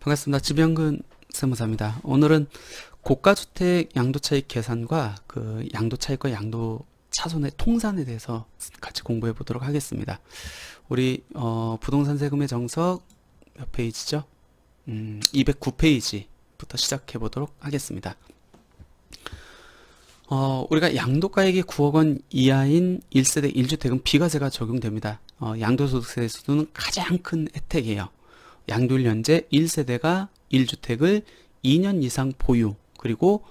반갑습니다. 지병근 세무사입니다. 오늘은 고가주택 양도차익 계산과 그 양도차익과 양도차손의 통산에 대해서 같이 공부해 보도록 하겠습니다. 우리 부동산 세금의 정석 몇 페이지죠? 209페이지부터 시작해 보도록 하겠습니다. 우리가 양도가액이 9억 원 이하인 1세대 1주택은 비과세가 적용됩니다. 양도소득세에서는 가장 큰 혜택이에요. 양도일 현재 1세대가 1주택을 2년 이상 보유, 그리고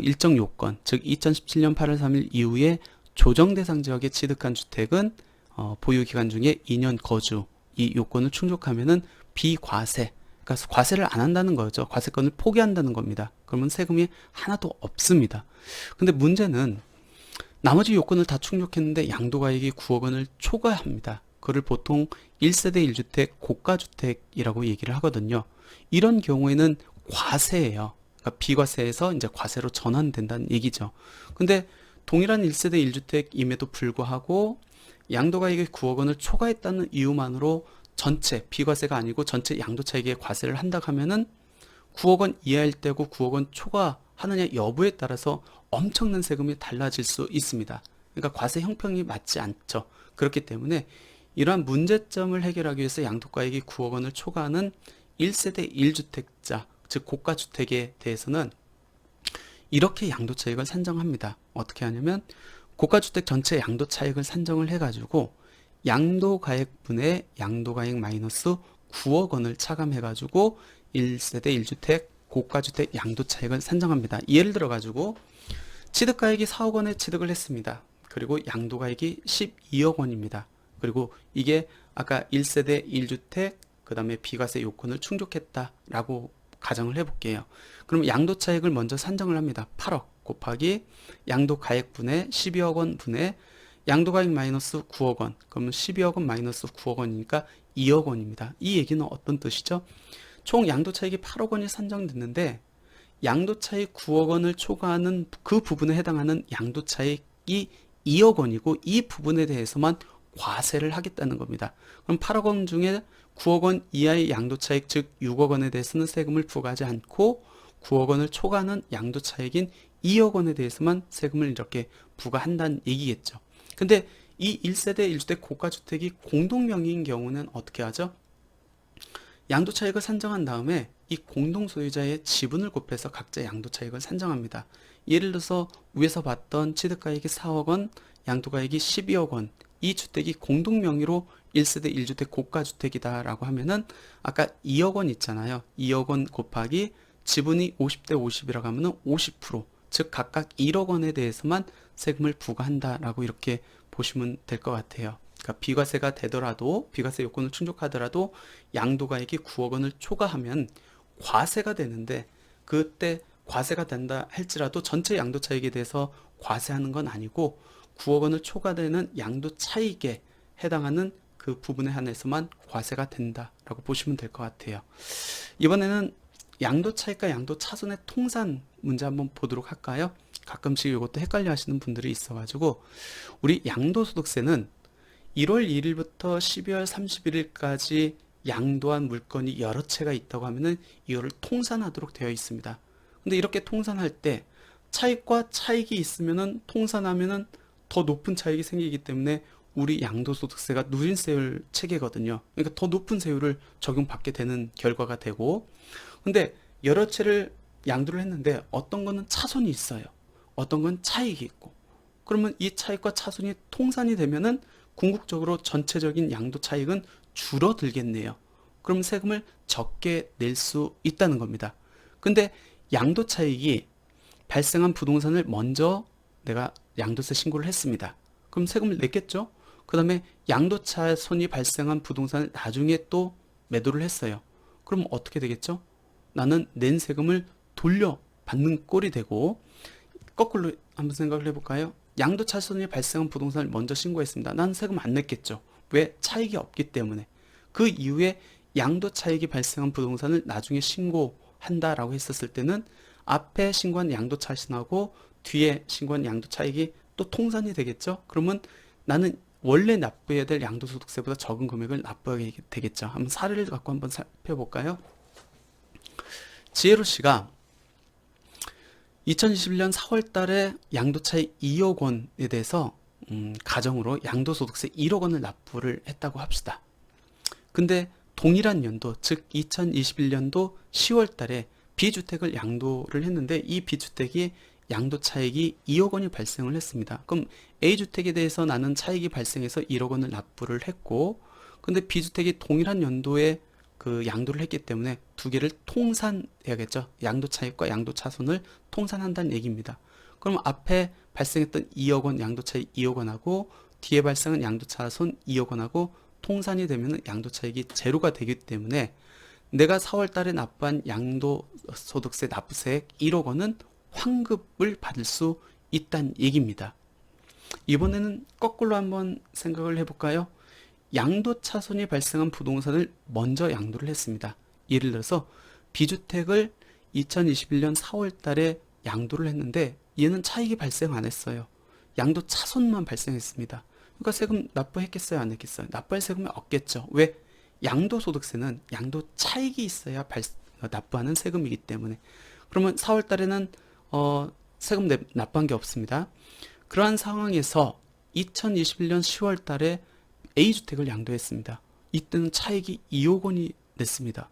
일정 요건, 즉 2017년 8월 3일 이후에 조정대상 지역에 취득한 주택은 보유 기간 중에 2년 거주, 이 요건을 충족하면은 비과세, 그러니까 과세를 안 한다는 거죠. 과세권을 포기한다는 겁니다. 그러면 세금이 하나도 없습니다. 근데 문제는 나머지 요건을 다 충족했는데 양도가액이 9억 원을 초과합니다. 그를 보통 1세대 1주택 고가주택이라고 얘기를 하거든요. 이런 경우에는 과세예요. 그러니까 비과세에서 이제 과세로 전환된다는 얘기죠. 근데 동일한 1세대 1주택임에도 불구하고 양도가액이 9억 원을 초과했다는 이유만으로 전체 비과세가 아니고 전체 양도차익에 과세를 한다고 하면은 9억 원 이하일 때고 9억 원 초과하느냐 여부에 따라서 엄청난 세금이 달라질 수 있습니다. 그러니까 과세 형평이 맞지 않죠. 그렇기 때문에 이러한 문제점을 해결하기 위해서 양도가액이 9억 원을 초과하는 1세대 1주택자, 즉 고가주택에 대해서는 이렇게 양도차익을 산정합니다. 어떻게 하냐면 고가주택 전체 양도차익을 산정을 해가지고 양도가액분의 양도가액 마이너스 9억 원을 차감해가지고 1세대 1주택 고가주택 양도차익을 산정합니다. 예를 들어가지고 취득가액이 4억 원에 취득을 했습니다. 그리고 양도가액이 12억 원입니다. 그리고 이게 아까 1세대 1주택 그 다음에 비과세 요건을 충족했다라고 가정을 해볼게요. 그럼 양도차익을 먼저 산정을 합니다. 8억 곱하기 양도가액분의 12억 원 분의 양도가액 마이너스 9억 원, 그러면 12억 원 마이너스 9억 원이니까 2억 원입니다. 이 얘기는 어떤 뜻이죠? 총 양도차익이 8억 원이 산정됐는데 양도차익 9억 원을 초과하는 그 부분에 해당하는 양도차익이 2억 원이고 이 부분에 대해서만 과세를 하겠다는 겁니다. 그럼 8억 원 중에 9억 원 이하의 양도차익, 즉 6억 원에 대해서는 세금을 부과하지 않고 9억 원을 초과하는 양도차익인 2억 원에 대해서만 세금을 이렇게 부과한다는 얘기겠죠. 근데 이 1세대 1주택 고가주택이 공동명의인 경우는 어떻게 하죠? 양도차익을 산정한 다음에 이 공동소유자의 지분을 곱해서 각자 양도차익을 산정합니다. 예를 들어서 위에서 봤던 취득가액이 4억 원, 양도가액이 12억 원, 이 주택이 공동명의로 1세대 1주택 고가주택이다 라고 하면은 아까 2억 원 있잖아요. 2억 원 곱하기 지분이 50대 50이라고 하면은 50%, 즉 각각 1억 원에 대해서만 세금을 부과한다 라고 이렇게 보시면 될 것 같아요. 그러니까 비과세가 되더라도, 비과세 요건을 충족하더라도 양도가액이 9억 원을 초과하면 과세가 되는데, 그때 과세가 된다 할지라도 전체 양도차익에 대해서 과세하는 건 아니고 9억 원을 초과되는 양도차익에 해당하는 그 부분에 한해서만 과세가 된다라고 보시면 될 것 같아요. 이번에는 양도차익과 양도차손의 통산 문제 한번 보도록 할까요? 가끔씩 이것도 헷갈려 하시는 분들이 있어가지고, 우리 양도소득세는 1월 1일부터 12월 31일까지 양도한 물건이 여러 채가 있다고 하면은 이거를 통산하도록 되어 있습니다. 근데 이렇게 통산할 때 차익과 차익이 있으면은 통산하면은 더 높은 차익이 생기기 때문에 우리 양도소득세가 누린세율 체계거든요. 그러니까 더 높은 세율을 적용받게 되는 결과가 되고, 근데 여러 채를 양도를 했는데 어떤 거는 차손이 있어요. 어떤 건 차익이 있고, 그러면 이 차익과 차손이 통산이 되면은 궁극적으로 전체적인 양도 차익은 줄어들겠네요. 그럼 세금을 적게 낼 수 있다는 겁니다. 근데 양도 차익이 발생한 부동산을 먼저 내가 양도세 신고를 했습니다. 그럼 세금을 냈겠죠? 그 다음에 양도차손이 발생한 부동산을 나중에 또 매도를 했어요. 그럼 어떻게 되겠죠? 나는 낸 세금을 돌려받는 꼴이 되고, 거꾸로 한번 생각을 해볼까요? 양도차손이 발생한 부동산을 먼저 신고했습니다. 나는 세금 안 냈겠죠. 왜? 차익이 없기 때문에. 그 이후에 양도차익이 발생한 부동산을 나중에 신고한다라고 했었을 때는 앞에 신고한 양도차손하고 뒤에 신고한 양도차익이 또 통산이 되겠죠. 그러면 나는 원래 납부해야 될 양도소득세보다 적은 금액을 납부하게 되겠죠. 한번 사례를 갖고 한번 살펴볼까요? 지혜로 씨가 2021년 4월 달에 양도차익 2억 원에 대해서 가정으로 양도소득세 1억 원을 납부를 했다고 합시다. 근데 동일한 연도, 즉 2021년도 10월 달에 B주택을 양도를 했는데 이 B주택이 양도차익이 2억 원이 발생을 했습니다. 그럼 A주택에 대해서 나는 차익이 발생해서 1억 원을 납부를 했고, 근데 B주택이 동일한 연도에 그 양도를 했기 때문에 두 개를 통산해야겠죠. 양도차익과 양도차손을 통산한다는 얘기입니다. 그럼 앞에 발생했던 2억 원 양도차익 2억 원하고 뒤에 발생한 양도차손 2억 원하고 통산이 되면 양도차익이 제로가 되기 때문에 내가 4월 달에 납부한 양도소득세 납부세액 1억 원은 환급을 받을 수 있다는 얘기입니다. 이번에는 거꾸로 한번 생각을 해볼까요? 양도차손이 발생한 부동산을 먼저 양도를 했습니다. 예를 들어서 B주택을 2021년 4월 달에 양도를 했는데 얘는 차익이 발생 안 했어요. 양도차손만 발생했습니다. 그러니까 세금 납부했겠어요? 안 했겠어요? 납부할 세금이 없겠죠. 왜? 양도소득세는 양도차익이 있어야 납부하는 세금이기 때문에. 그러면 4월 달에는 세금 납부한 게 없습니다. 그러한 상황에서 2021년 10월 달에 A주택을 양도했습니다. 이때는 차익이 2억 원이 냈습니다.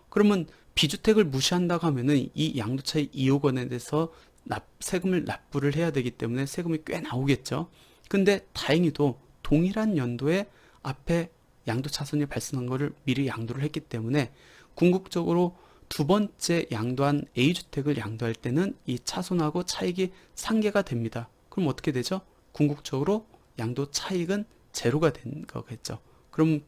그러면 B주택을 무시한다고 하면은 이 양도차익 2억 원에 대해서 세금을 납부를 해야 되기 때문에 세금이 꽤 나오겠죠. 근데 다행히도 동일한 연도에 앞에 양도차손이 발생한 것을 미리 양도를 했기 때문에 궁극적으로 두 번째 양도한 A주택을 양도할 때는 이 차손하고 차익이 상계가 됩니다. 그럼 어떻게 되죠? 궁극적으로 양도 차익은 제로가 된 거겠죠. 그럼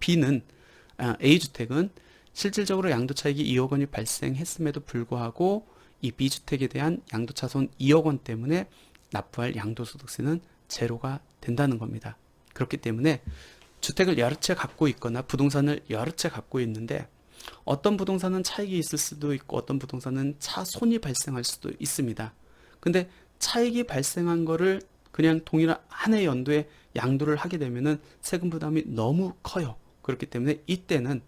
A주택은 실질적으로 양도차익이 2억 원이 발생했음에도 불구하고 이 B주택에 대한 양도차손 2억 원 때문에 납부할 양도소득세는 제로가 된다는 겁니다. 그렇기 때문에 주택을 여러 채 갖고 있거나 부동산을 여러 채 갖고 있는데 어떤 부동산은 차익이 있을 수도 있고 어떤 부동산은 차손이 발생할 수도 있습니다. 근데 차익이 발생한 거를 그냥 동일한 한 해 연도에 양도를 하게 되면은 세금 부담이 너무 커요. 그렇기 때문에 이때는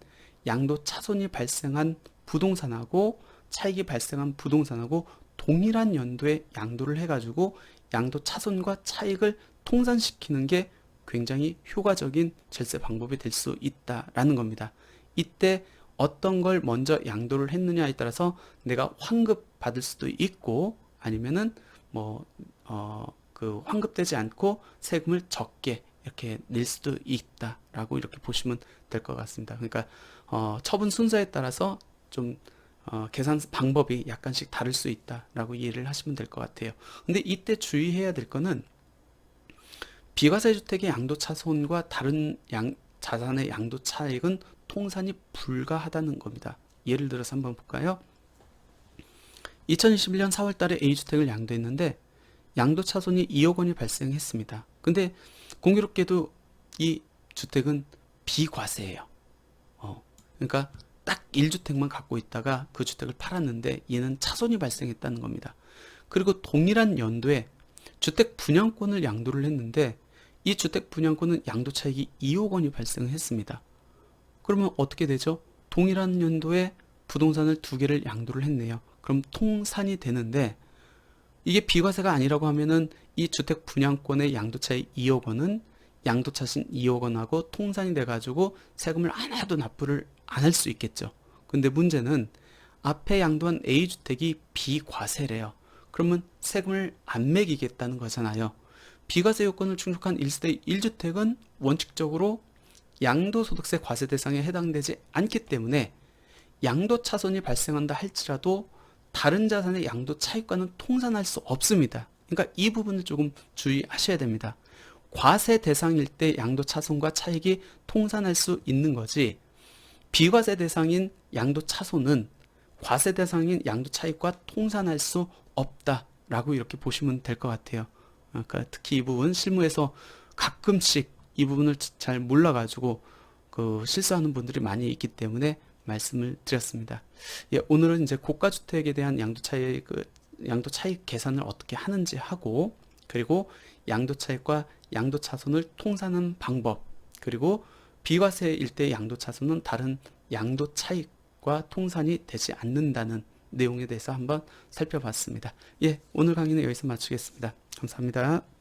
양도 차손이 발생한 부동산하고 차익이 발생한 부동산하고 동일한 연도에 양도를 해가지고 양도 차손과 차익을 통산시키는 게 굉장히 효과적인 절세 방법이 될 수 있다라는 겁니다. 이때 어떤 걸 먼저 양도를 했느냐에 따라서 내가 환급 받을 수도 있고 아니면은 환급되지 않고 세금을 적게 이렇게 낼 수도 있다라고 이렇게 보시면 될 것 같습니다. 그러니까 처분 순서에 따라서 좀 계산 방법이 약간씩 다를 수 있다라고 이해를 하시면 될 것 같아요. 근데 이때 주의해야 될 거는 비과세 주택의 양도차손과 다른 자산의 양도차익은 통산이 불가하다는 겁니다. 예를 들어서 한번 볼까요? 2021년 4월 달에 A주택을 양도했는데 양도차손이 2억 원이 발생했습니다. 근데 공교롭게도 이 주택은 비과세예요. 그러니까 딱 1주택만 갖고 있다가 그 주택을 팔았는데 얘는 차손이 발생했다는 겁니다. 그리고 동일한 연도에 주택 분양권을 양도를 했는데 이 주택 분양권은 양도차익이 2억 원이 발생했습니다. 그러면 어떻게 되죠? 동일한 연도에 부동산을 두 개를 양도를 했네요. 그럼 통산이 되는데 이게 비과세가 아니라고 하면은 이 주택 분양권의 양도차익 2억 원은 양도차손 2억 원하고 통산이 돼가지고 세금을 하나도 납부를 안 할 수 있겠죠. 근데 문제는 앞에 양도한 A주택이 비과세래요. 그러면 세금을 안 매기겠다는 거잖아요. 비과세 요건을 충족한 1세대 1주택은 원칙적으로 양도소득세 과세 대상에 해당되지 않기 때문에 양도차손이 발생한다 할지라도 다른 자산의 양도차익과는 통산할 수 없습니다. 그러니까 이 부분을 조금 주의하셔야 됩니다. 과세 대상일 때 양도차손과 차익이 통산할 수 있는 거지 비과세 대상인 양도차손은 과세 대상인 양도차익과 통산할 수 없다라고 이렇게 보시면 될 것 같아요. 그러니까 특히 이 부분 실무에서 가끔씩 이 부분을 잘 몰라가지고 실수하는 분들이 많이 있기 때문에 말씀을 드렸습니다. 예, 오늘은 이제 고가주택에 대한 양도차익 계산을 어떻게 하는지 하고 그리고 양도차익과 양도차손을 통산하는 방법 그리고 비과세일 때 양도차손은 다른 양도차익 것과 통산이 되지 않는다는 내용에 대해서 한번 살펴봤습니다. 예, 오늘 강의는 여기서 마치겠습니다. 감사합니다.